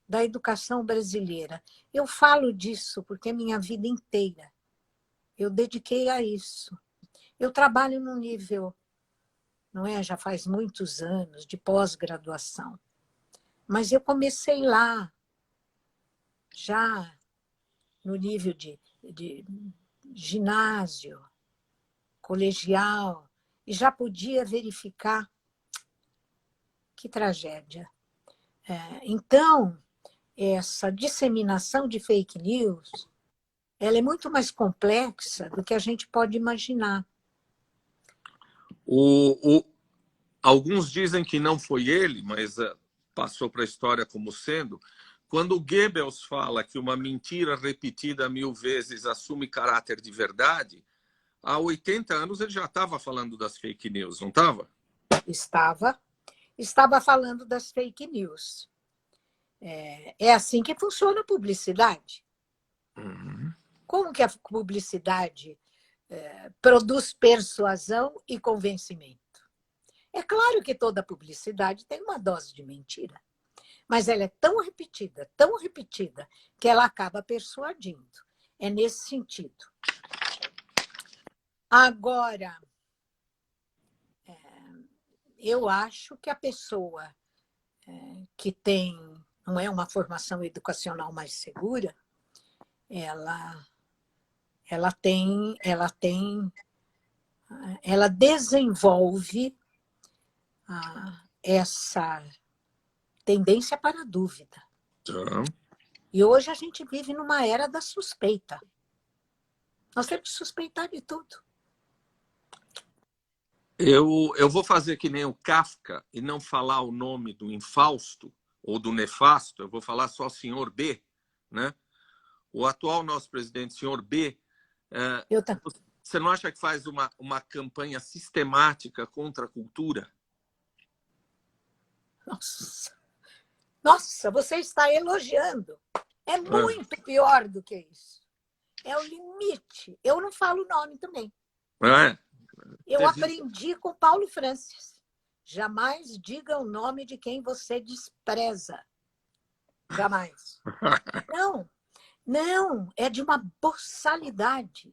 da educação brasileira. Eu falo disso porque minha vida inteira eu dediquei a isso. Eu trabalho no nível, não é? Já faz muitos anos de pós-graduação. Mas eu comecei lá, já no nível de ginásio, colegial, e já podia verificar que tragédia. Então, essa disseminação de fake news, ela é muito mais complexa do que a gente pode imaginar. Alguns dizem que não foi ele, mas passou para a história como sendo. Quando o Goebbels fala que uma mentira repetida 1000 vezes assume caráter de verdade, há 80 anos ele já estava falando das fake news, não estava? Estava falando das fake news. É assim que funciona a publicidade. Uhum. Como que a publicidade produz persuasão e convencimento? É claro que toda publicidade tem uma dose de mentira, mas ela é tão repetida, que ela acaba persuadindo. É nesse sentido. Agora, eu acho que a pessoa que tem, não é, uma formação educacional mais segura, ela desenvolve essa tendência para a dúvida. E hoje a gente vive numa era da suspeita. Nós temos que suspeitar de tudo. Eu vou fazer que nem o Kafka e não falar o nome do infausto ou do nefasto, eu vou falar só senhor B, né? O atual nosso presidente, senhor B, você não acha que faz uma campanha sistemática contra a cultura? Nossa, você está elogiando. É muito pior do que isso. É o limite. Eu não falo o nome também. Eu aprendi com Paulo Francis. Jamais diga o nome de quem você despreza. Jamais. Não, é de uma boçalidade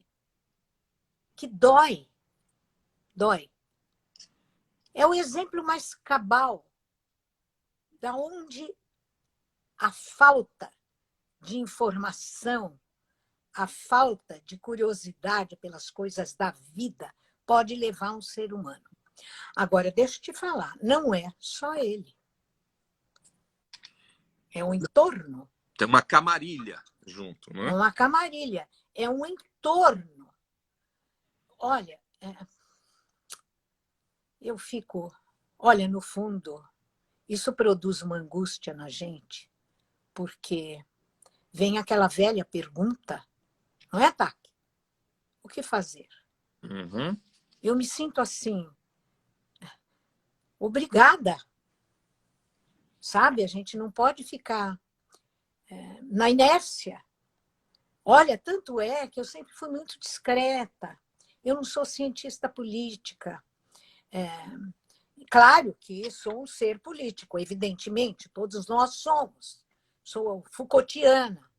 que dói. Dói. É o exemplo mais cabal da onde a falta de informação, a falta de curiosidade pelas coisas da vida pode levar um ser humano. Agora, deixa eu te falar, não é só ele. É um entorno. Tem uma camarilha junto, não é? É uma camarilha, é um entorno. Olha, eu fico... Olha, no fundo, isso produz uma angústia na gente, porque vem aquela velha pergunta, não é, Taki? O que fazer? Uhum. Eu me sinto assim, obrigada. Sabe? A gente não pode ficar na inércia. Olha, tanto é que eu sempre fui muito discreta. Eu não sou cientista política. Claro que sou um ser político, evidentemente, todos nós somos. Sou Foucaultiana.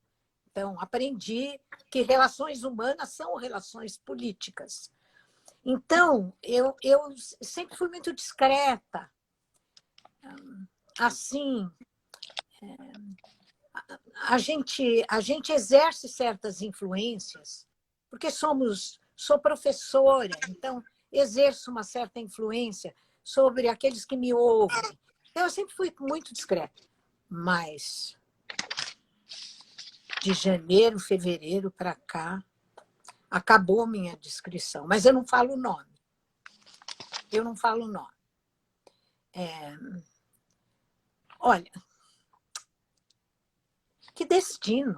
Então, aprendi que relações humanas são relações políticas. Então, eu sempre fui muito discreta. Assim, a gente exerce certas influências, porque sou professora, então exerço uma certa influência sobre aqueles que me ouvem. Eu sempre fui muito discreta, mas de janeiro, fevereiro para cá, acabou minha discrição. Mas eu não falo o nome. Olha, que destino.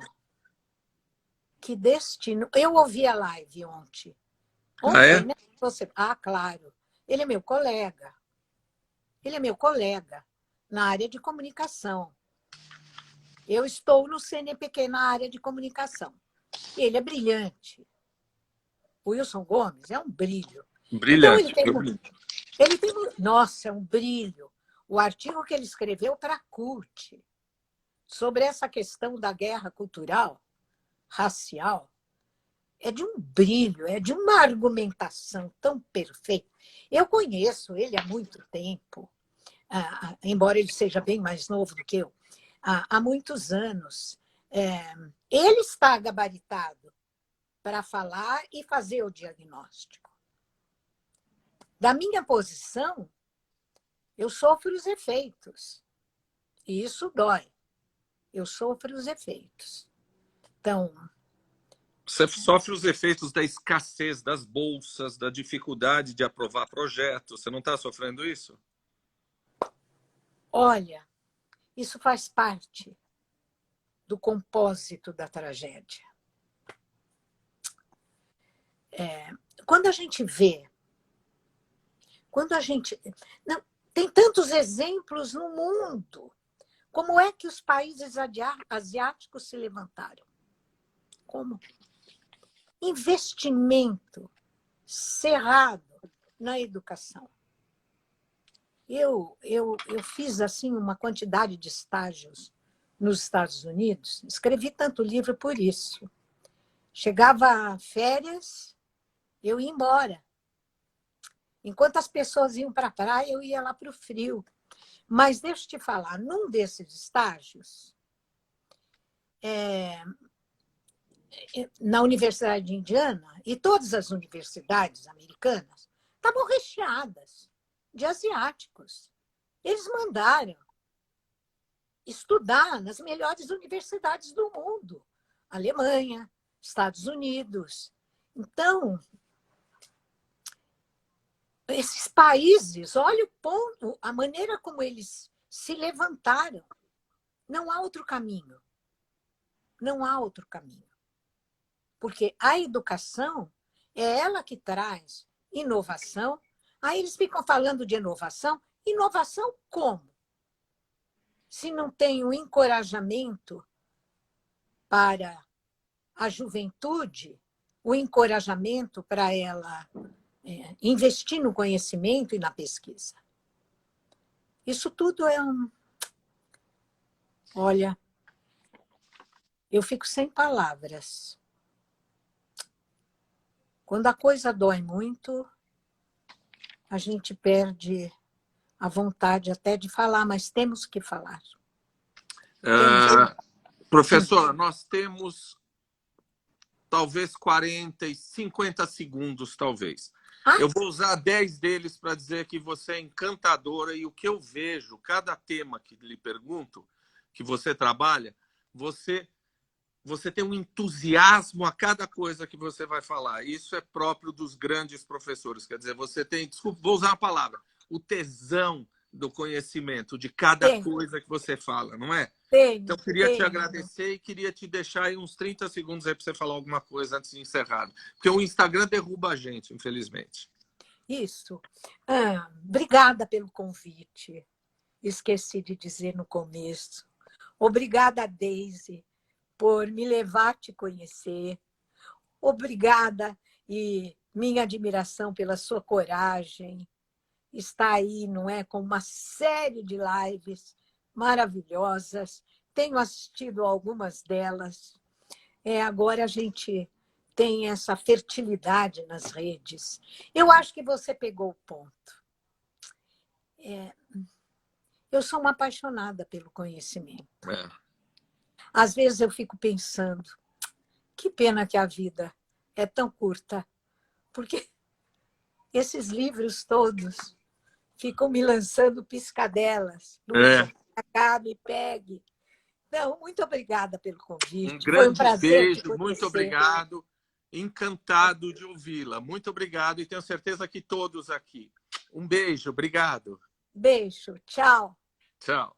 Que destino. Eu ouvi a live ontem. Ah, Ontem, é? né? Claro. Ele é meu colega. Ele é meu colega na área de comunicação. Eu estou no CNPq na área de comunicação. Ele é brilhante. O Wilson Gomes é um brilho. Então, Brilhante. nossa, é um brilho. O artigo que ele escreveu para a CUT sobre essa questão da guerra cultural, racial, é de um brilho, é de uma argumentação tão perfeita. Eu conheço ele há muito tempo, embora ele seja bem mais novo do que eu, há muitos anos. Ele está gabaritado para falar e fazer o diagnóstico. Da minha posição, eu sofro os efeitos. E isso dói. Eu sofro os efeitos. Então, Você sofre os efeitos da escassez das bolsas, da dificuldade de aprovar projetos. Você não está sofrendo isso? olha, isso faz parte do compósito da tragédia. Quando a gente vê, não, tem tantos exemplos no mundo. Como é que os países asiáticos se levantaram? Como? Investimento cerrado na educação. Eu fiz assim uma quantidade de estágios nos Estados Unidos, escrevi tanto livro por isso. Chegava férias, eu ia embora. Enquanto as pessoas iam para a praia, eu ia lá para o frio. Mas deixa eu te falar, num desses estágios, na Universidade de Indiana, e todas as universidades americanas estavam recheadas de asiáticos. Eles mandaram estudar nas melhores universidades do mundo, Alemanha, Estados Unidos. Então, esses países, olha o ponto, a maneira como eles se levantaram. Não há outro caminho. Não há outro caminho. Porque a educação é ela que traz inovação. Aí eles ficam falando de inovação. Inovação como? Se não tem o encorajamento para a juventude, o encorajamento para ela investir no conhecimento e na pesquisa. Isso tudo é um... Olha, eu fico sem palavras. Quando a coisa dói muito, a gente perde a vontade até de falar, mas temos que falar. Professora, nós temos talvez 40 e 50 segundos, talvez. Eu vou usar 10 deles para dizer que você é encantadora e o que eu vejo, cada tema que lhe pergunto, que você trabalha, você tem um entusiasmo a cada coisa que você vai falar. Isso é próprio dos grandes professores. Quer dizer, você tem, desculpa, vou usar uma palavra, o tesão do conhecimento de cada coisa que você fala, não é? Então, eu queria te agradecer e queria te deixar aí uns 30 segundos aí para você falar alguma coisa antes de encerrar. Porque o Instagram derruba a gente, infelizmente. Isso. Obrigada pelo convite. Esqueci de dizer no começo. Obrigada, Deise, por me levar a te conhecer. Obrigada e minha admiração pela sua coragem. Está aí, não é, com uma série de lives maravilhosas. Tenho assistido algumas delas. Agora a gente tem essa fertilidade nas redes. Eu acho que você pegou o ponto. Eu sou uma apaixonada pelo conhecimento. Às vezes eu fico pensando, que pena que a vida é tão curta, porque esses livros todos ficam me lançando piscadelas. Acabe, pegue. Então, muito obrigada pelo convite. Um grande Foi um prazer beijo, muito obrigado. Encantado de ouvi-la. Muito obrigado e tenho certeza que todos aqui. Um beijo, obrigado. Beijo, tchau. Tchau.